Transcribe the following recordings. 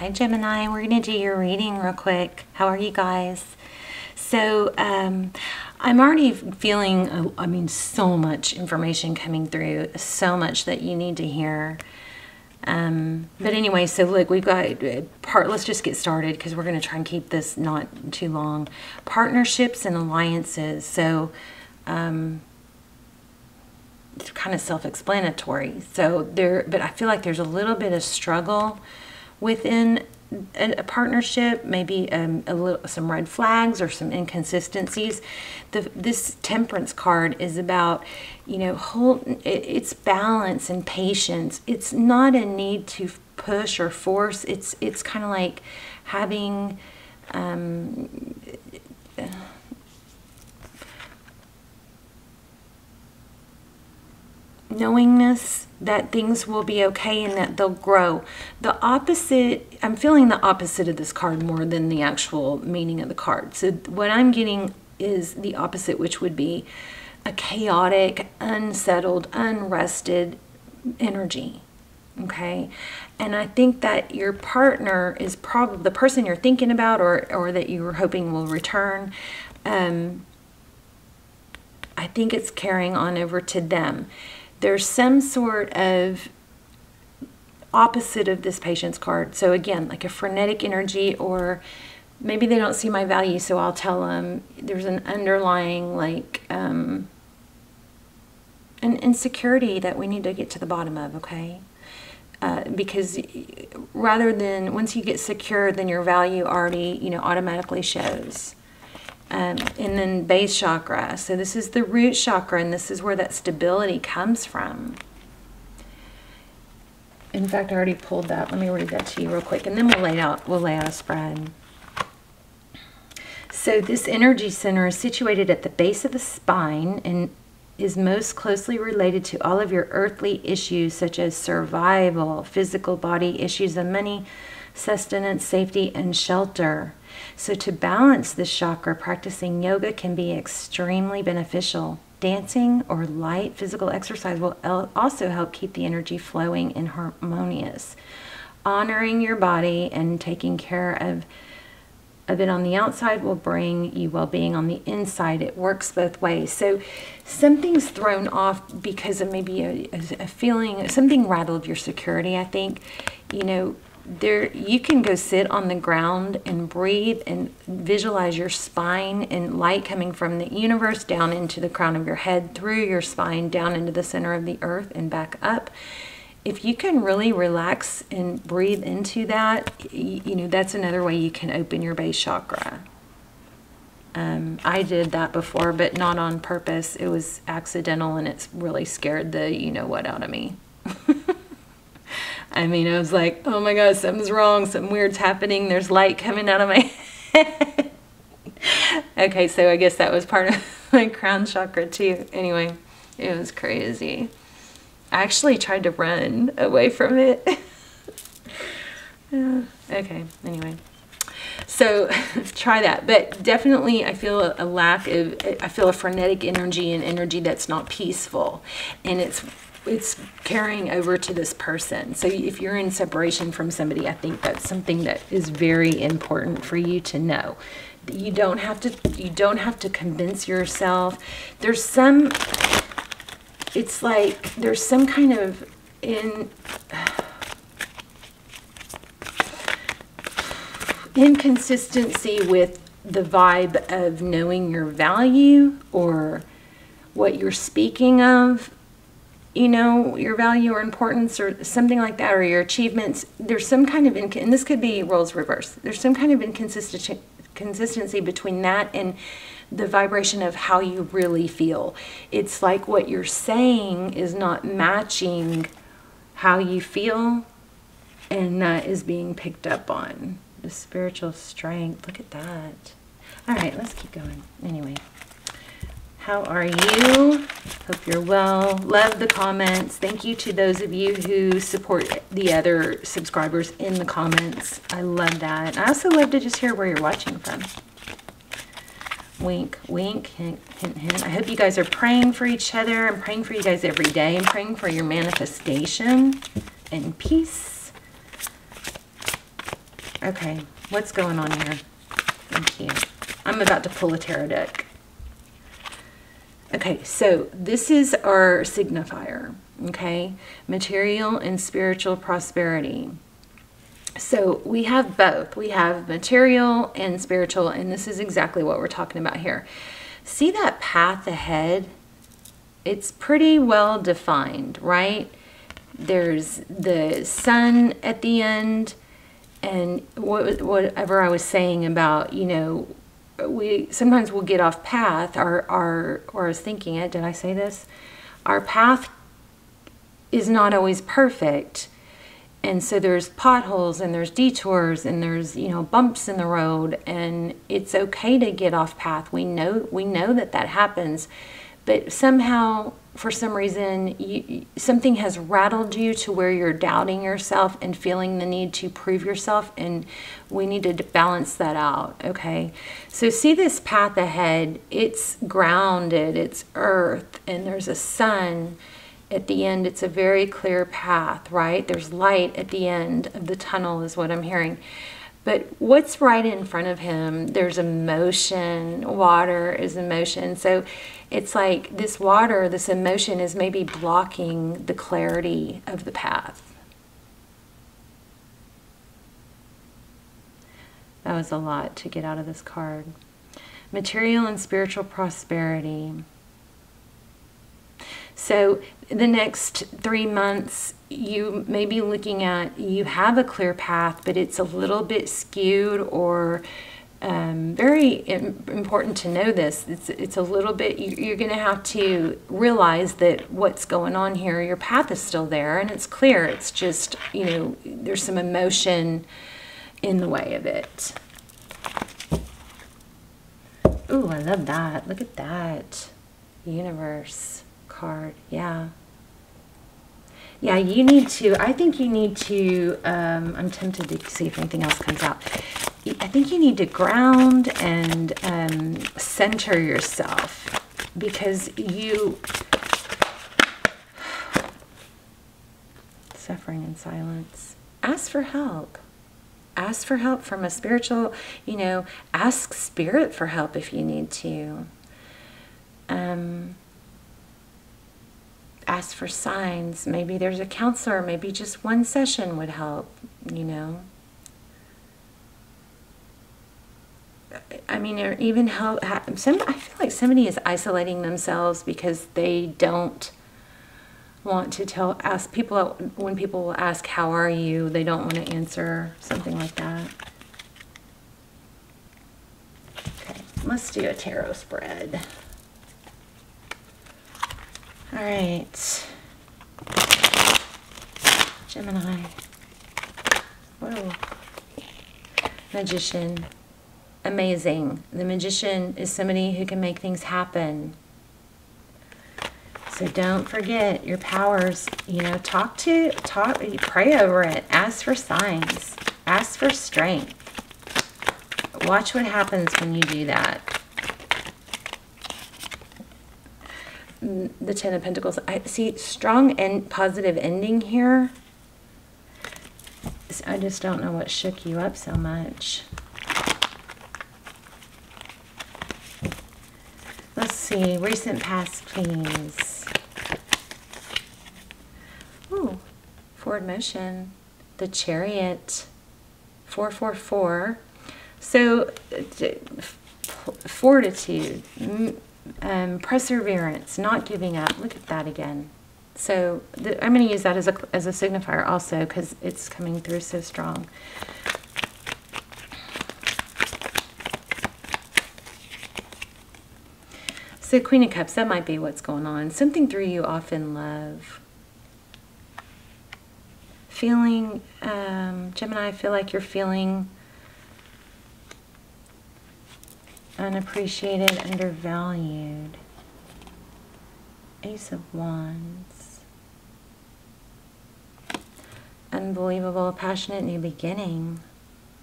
Hi Gemini, we're going to do your reading real quick. How are you guys? So I'm already feeling, I mean, so much information coming through, so much that you need to hear. But anyway, so look, we've got let's just get started because we're going to try and keep this not too long. Partnerships and alliances. So it's kind of self-explanatory. So but I feel like there's a little bit of struggle within a partnership, maybe some red flags or some inconsistencies. This Temperance card is about, you know, it's balance and patience. It's not a need to push or force. It's kind of like having knowingness that things will be okay and that they'll grow. The opposite, I'm feeling the opposite of this card more than the actual meaning of the card. So what I'm getting is the opposite, which would be a chaotic, unsettled, unrested energy. Okay? And I think that your partner is probably the person you're thinking about or that you were hoping will return. I think it's carrying on over to them. There's some sort of opposite of this Patience card. So again, like a frenetic energy, or maybe they don't see my value, so I'll tell them there's an underlying like an insecurity that we need to get to the bottom of, okay? Because rather than, once you get secure, then your value already, you know, automatically shows. And then base chakra. So this is the root chakra, and this is where that stability comes from. In fact, I already pulled that. Let me read that to you real quick, and then we'll lay out a spread. So this energy center is situated at the base of the spine and is most closely related to all of your earthly issues, such as survival, physical body issues, and money, sustenance, safety, and shelter. So to balance this chakra, practicing yoga can be extremely beneficial. Dancing or light physical exercise will also help keep the energy flowing and harmonious. Honoring your body and taking care of it on the outside will bring you well-being on the inside. It works both ways. So something's thrown off because of maybe a feeling, something rattled your security, I think. You know, you can go sit on the ground and breathe and visualize your spine and light coming from the universe down into the crown of your head, through your spine, down into the center of the earth and back up. If you can really relax and breathe into that, you know, that's another way you can open your base chakra. I did that before, but not on purpose. It was accidental, and it's really scared the you-know-what out of me. I mean, I was like, oh my God, something's wrong. Something weird's happening. There's light coming out of my head. Okay, so I guess that was part of my crown chakra too. Anyway, it was crazy. I actually tried to run away from it. Okay, anyway. So try that. But definitely I feel a lack of, I feel a frenetic energy and energy that's not peaceful. And it's carrying over to this person. So if you're in separation from somebody, I think that's something that is very important for you to know. You don't have to convince yourself. There's some, it's like there's some kind of inconsistency with the vibe of knowing your value or what you're speaking of. You know, your value or importance or something like that, or your achievements. There's some kind of, and this could be roles reversed. There's some kind of inconsistency between that and the vibration of how you really feel. It's like what you're saying is not matching how you feel, and that is being picked up on. The spiritual strength. Look at that. All right, let's keep going. Anyway. How are you? Hope you're well. Love the comments. Thank you to those of you who support the other subscribers in the comments. I love that. I also love to just hear where you're watching from. Wink, wink, hint, hint, hint. I hope you guys are praying for each other. I'm praying for you guys every day. I'm praying for your manifestation and peace. Okay, what's going on here? Thank you. I'm about to pull a tarot deck. Okay, so this is our signifier, okay? Material and spiritual prosperity. So we have both. We have material and spiritual, and this is exactly what we're talking about here. See that path ahead? It's pretty well defined, right? There's the sun at the end, and whatever I was saying about, you know, sometimes we'll get off path, or I was thinking it, did I say this? Our path is not always perfect. And so there's potholes and there's detours and there's, you know, bumps in the road, and it's okay to get off path. We know that happens, but somehow, for some reason, something has rattled you to where you're doubting yourself and feeling the need to prove yourself, and we need to balance that out, okay? So see this path ahead, it's grounded, it's earth, and there's a sun at the end. It's a very clear path, right? There's light at the end of the tunnel is what I'm hearing. But what's right in front of him? There's emotion. Water is emotion. So it's like this water, this emotion is maybe blocking the clarity of the path. That was a lot to get out of this card. Material and spiritual prosperity. So the next 3 months, you may be looking at, you have a clear path, but it's a little bit skewed, or very important to know this. It's a little bit, you're going to have to realize that what's going on here, your path is still there and it's clear. It's just, you know, there's some emotion in the way of it. Ooh, I love that. Look at that. Universe card. Yeah. Yeah, you need to, I think you need to, I'm tempted to see if anything else comes out. I think you need to ground and center yourself, because you, suffering in silence. Ask for help. Ask for help from a spiritual, you know, ask spirit for help if you need to. Ask for signs. Maybe there's a counselor. Maybe just one session would help, you know. I mean, or even help. I feel like somebody is isolating themselves because they don't want to ask people, when people will ask, how are you? They don't want to answer, something like that. Okay, let's do a tarot spread. All right, Gemini. Whoa. Magician. Amazing. The magician is somebody who can make things happen. So don't forget your powers, you know, pray over it. Ask for signs. Ask for strength. Watch what happens when you do that. The Ten of Pentacles. I see strong and positive ending here. I just don't know what shook you up so much. Let's see. Recent past, please. Ooh. Forward motion. The Chariot. 444. So, fortitude. Perseverance, not giving up. Look at that again. So I'm going to use that as a signifier also, because it's coming through so strong. So Queen of Cups, that might be what's going on. Something threw you off in love. Feeling, Gemini, I feel like you're feeling unappreciated, undervalued. Ace of Wands. Unbelievable, passionate new beginning.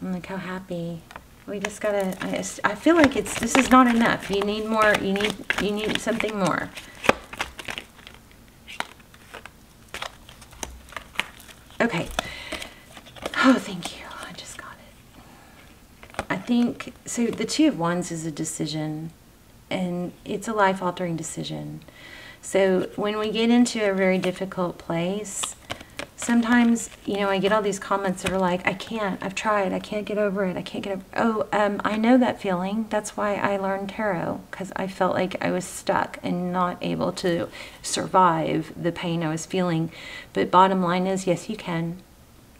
And look how happy. We just gotta, I feel like this is not enough. You need more, you need something more. Okay. Oh, thank you. I just got it. think, so the Two of Wands is a decision, and it's a life-altering decision. So when we get into a very difficult place, sometimes, you know, I get all these comments that are like, I can't, I've tried, I can't get over it, I can't get over, I know that feeling. That's why I learned tarot, because I felt like I was stuck and not able to survive the pain I was feeling. But bottom line is, yes, you can,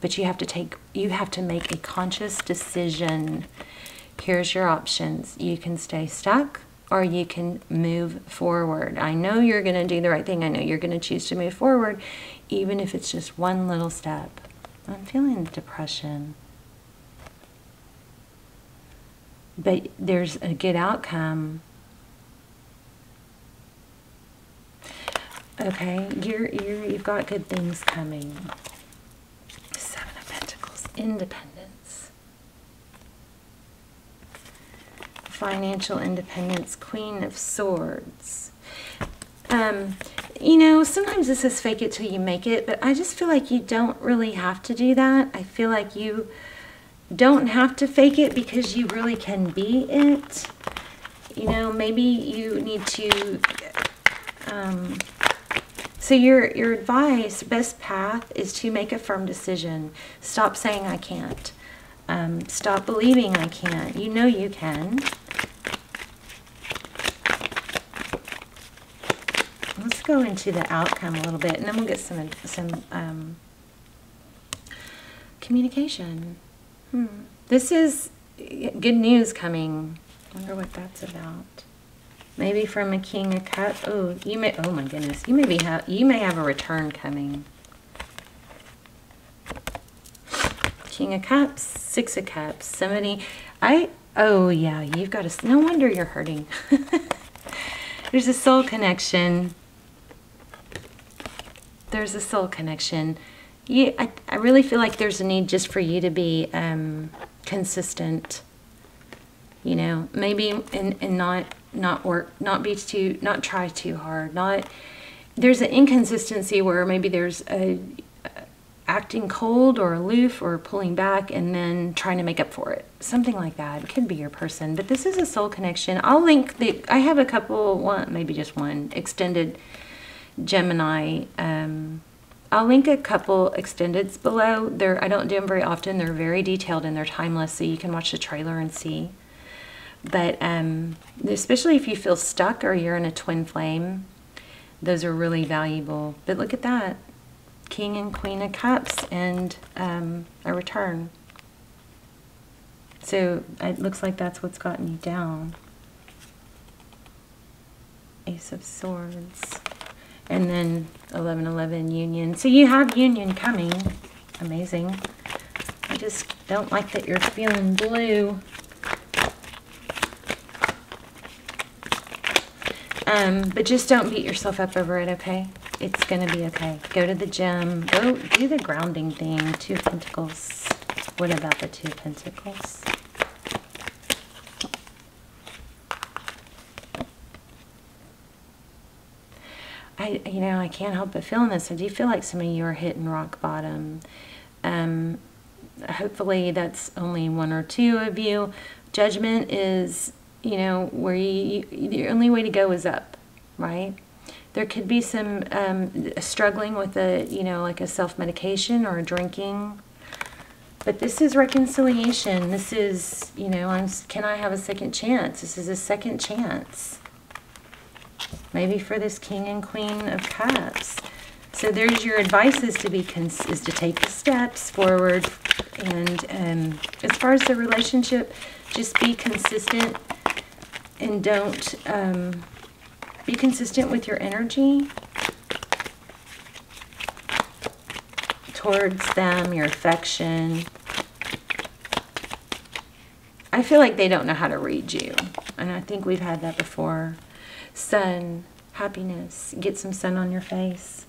but you have to make a conscious decision. Here's your options. You can stay stuck, or you can move forward. I know you're going to do the right thing. I know you're going to choose to move forward, even if it's just one little step. I'm feeling depression. But there's a good outcome. Okay, you've got good things coming. Seven of Pentacles, independence. Financial independence, Queen of Swords. You know, sometimes this is fake it till you make it, but I just feel like you don't really have to do that. I feel like you don't have to fake it because you really can be it. You know, maybe you need to, so your advice, best path is to make a firm decision. Stop saying I can't. Stop believing I can't. You know you can. Let's go into the outcome a little bit, and then we'll get some communication. This is good news coming. I wonder what that's about. Maybe from a King of Cups. Oh, you may. Oh my goodness, you may have a return coming. King of Cups, Six of Cups. Somebody. Oh yeah, you've got a. No wonder you're hurting. There's a soul connection. There's a soul connection. I really feel like there's a need just for you to be consistent. You know, maybe and not try too hard. There's an inconsistency where maybe there's a acting cold or aloof or pulling back and then trying to make up for it. Something like that. It could be your person, but this is a soul connection. I'll link I have a couple, maybe just one extended Gemini. I'll link a couple extendeds below. I don't do them very often. They're very detailed and they're timeless, so you can watch the trailer and see. But especially if you feel stuck or you're in a twin flame, those are really valuable. But look at that. King and Queen of Cups and a return. So it looks like that's what's gotten you down. Ace of Swords. And then 11-11 union. So you have union coming. Amazing. I just don't like that you're feeling blue. But just don't beat yourself up over it, okay? It's going to be okay. Go to the gym. Go do the grounding thing. Two of Pentacles. What about the Two of Pentacles? I can't help but feeling this. I do feel like some of you are hitting rock bottom. Hopefully that's only one or two of you. Judgment is, where the only way to go is up, right? There could be some struggling with like a self-medication or drinking. But this is reconciliation. This is, can I have a second chance? This is a second chance. Maybe for this King and Queen of Cups. So there's your advice is to take the steps forward. And as far as the relationship, just be consistent and don't be consistent with your energy towards them, your affection. I feel like they don't know how to read you. And I think we've had that before. Sun, happiness. Get some sun on your face.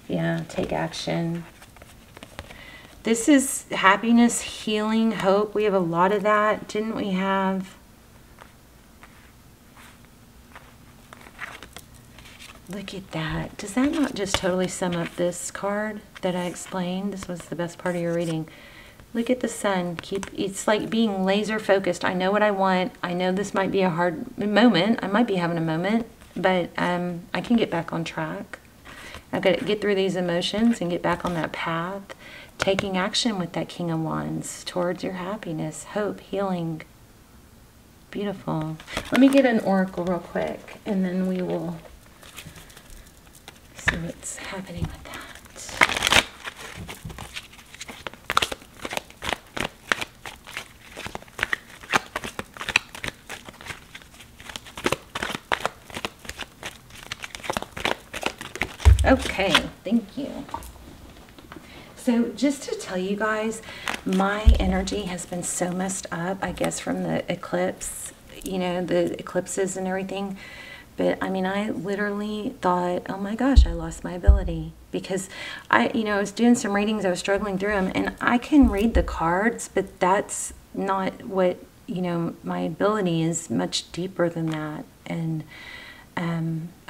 Yeah, take action. This is happiness, healing, hope. We have a lot of that. Didn't we have? Look at that. Does that not just totally sum up this card that I explained? This was the best part of your reading. Look at the sun. It's like being laser focused. I know what I want. I know this might be a hard moment. I might be having a moment, but I can get back on track. I've got to get through these emotions and get back on that path, taking action with that King of Wands towards your happiness, hope, healing. Beautiful. Let me get an oracle real quick, and then we will see what's happening with that. Okay, thank you. So just to tell you guys, my energy has been so messed up, I guess, from the eclipse, you know, the eclipses and everything. But I mean, I literally thought, oh my gosh, I lost my ability, because I was doing some readings, I was struggling through them, and I can read the cards, but that's not what, my ability is much deeper than that. And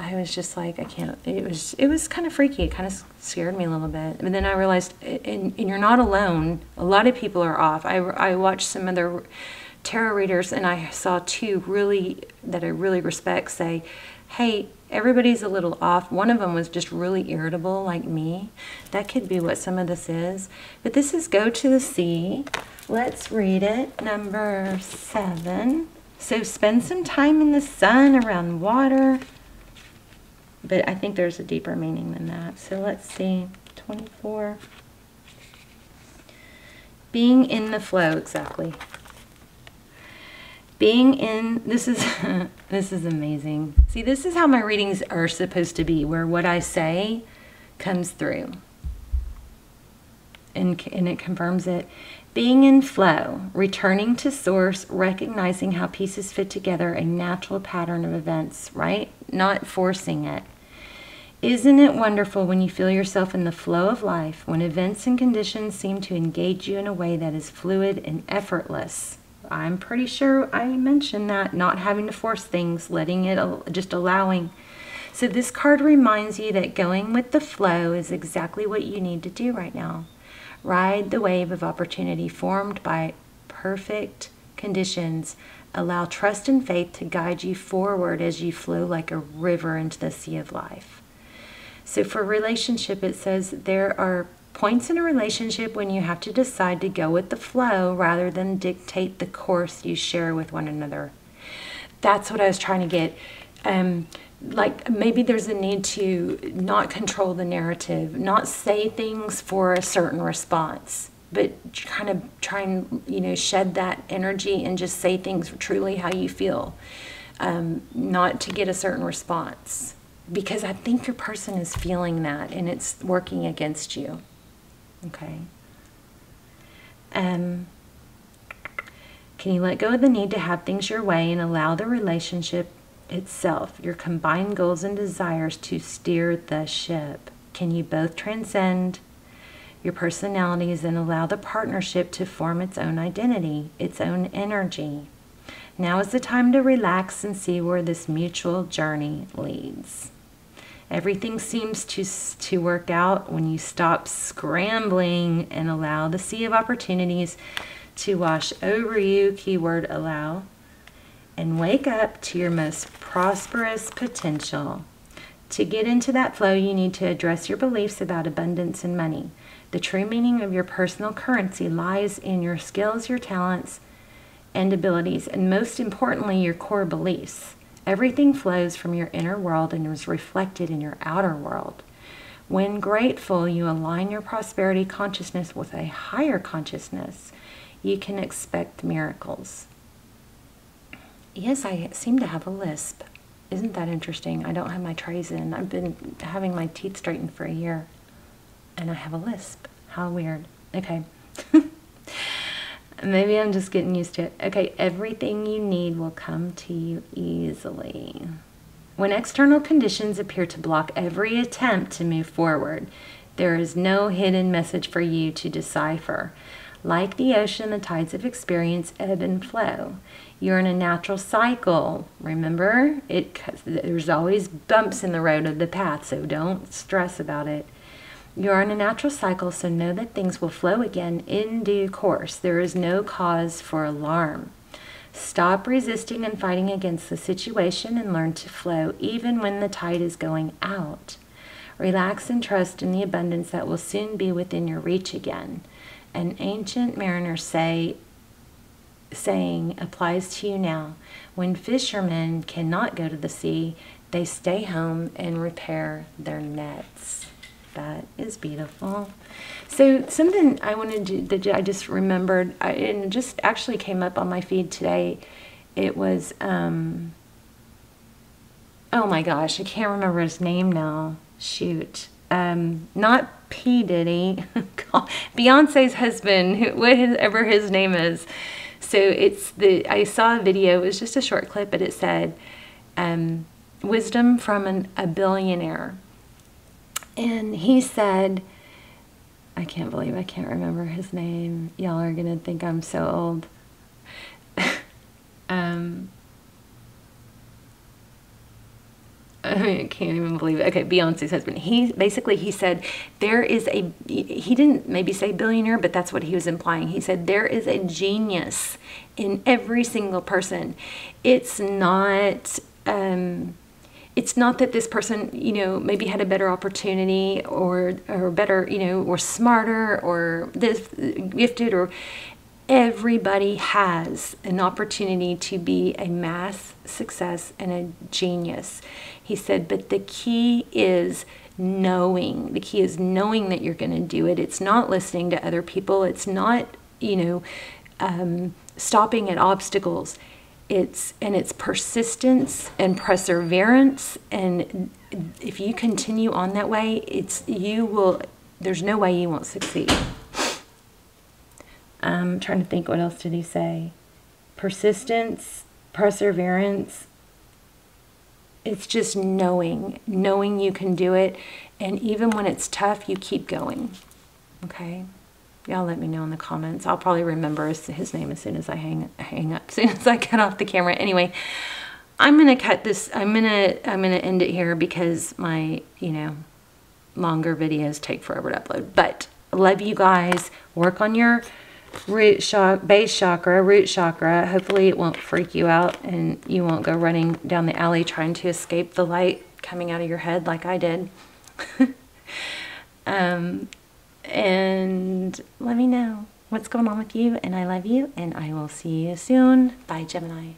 I was just like, I can't, it was kind of freaky. It kind of scared me a little bit. But then I realized, and you're not alone. A lot of people are off. I watched some other tarot readers, and I saw two that I really respect say, hey, everybody's a little off. One of them was just really irritable like me. That could be what some of this is. But this is Go to the Sea. Let's read it. Number 7. So spend some time in the sun, around water. But I think there's a deeper meaning than that. So let's see. 24. Being in the flow, exactly. Being in, this is this is amazing. See, this is how my readings are supposed to be, where what I say comes through. And it confirms it. Being in flow, returning to source, recognizing how pieces fit together, a natural pattern of events, right? Not forcing it. Isn't it wonderful when you feel yourself in the flow of life, when events and conditions seem to engage you in a way that is fluid and effortless? I'm pretty sure I mentioned that, not having to force things, letting it, just allowing. So this card reminds you that going with the flow is exactly what you need to do right now. Ride the wave of opportunity formed by perfect conditions. Allow trust and faith to guide you forward as you flow like a river into the sea of life. So for relationship, it says there are points in a relationship when you have to decide to go with the flow rather than dictate the course you share with one another. That's what I was trying to get. Like maybe there's a need to not control the narrative, not say things for a certain response, but kind of try and, shed that energy and just say things truly how you feel, not to get a certain response, because I think your person is feeling that and it's working against you. Okay. Can you let go of the need to have things your way and allow the relationship itself, your combined goals and desires, to steer the ship? Can you both transcend your personalities and allow the partnership to form its own identity, its own energy? Now is the time to relax and see where this mutual journey leads. Everything seems to work out when you stop scrambling and allow the sea of opportunities to wash over you, keyword allow, and wake up to your most prosperous potential. To get into that flow, you need to address your beliefs about abundance and money. The true meaning of your personal currency lies in your skills, your talents, and abilities, and most importantly, your core beliefs. Everything flows from your inner world and is reflected in your outer world. When grateful, you align your prosperity consciousness with a higher consciousness. You can expect miracles. Yes, I seem to have a lisp. Isn't that interesting? I don't have my trays in. I've been having my teeth straightened for a year, and I have a lisp. How weird. Okay. Maybe I'm just getting used to it. Okay, everything you need will come to you easily. When external conditions appear to block every attempt to move forward, there is no hidden message for you to decipher. Like the ocean, the tides of experience ebb and flow. You're in a natural cycle. Remember, there's always bumps in the road of the path, so don't stress about it. You are in a natural cycle, so know that things will flow again in due course. There is no cause for alarm. Stop resisting and fighting against the situation and learn to flow even when the tide is going out. Relax and trust in the abundance that will soon be within your reach again. An ancient mariner saying applies to you now. When fishermen cannot go to the sea, they stay home and repair their nets. That is beautiful. So something I wanted to, that I just remembered, and it just actually came up on my feed today. It was, oh my gosh, I can't remember his name now. Shoot. Not P. Diddy, Beyonce's husband, whatever his name is. So I saw a video, it was just a short clip, but it said, wisdom from a billionaire. And he said, I can't believe I can't remember his name. Y'all are going to think I'm so old. I can't even believe it. Okay, Beyonce's husband. He said there is he didn't maybe say billionaire, but that's what he was implying. He said there is a genius in every single person. It's not that this person, maybe had a better opportunity or better, or smarter or this gifted, or everybody has an opportunity to be a mass success and a genius. He said, but the key is knowing. The key is knowing that you're going to do it. It's not listening to other people. It's not, stopping at obstacles. It's persistence and perseverance, and if you continue on that way, there's no way you won't succeed. I'm trying to think, what else did he say? Persistence, perseverance. It's just knowing you can do it, and even when it's tough, you keep going. Okay? Y'all let me know in the comments. I'll probably remember his name as soon as I hang up, as soon as I cut off the camera. Anyway, I'm gonna cut this. I'm gonna end it here because my longer videos take forever to upload. But I love you guys. Work on your base chakra, root chakra. Hopefully it won't freak you out and you won't go running down the alley trying to escape the light coming out of your head like I did. And let me know what's going on with you, and I love you, and I will see you soon. Bye, Gemini.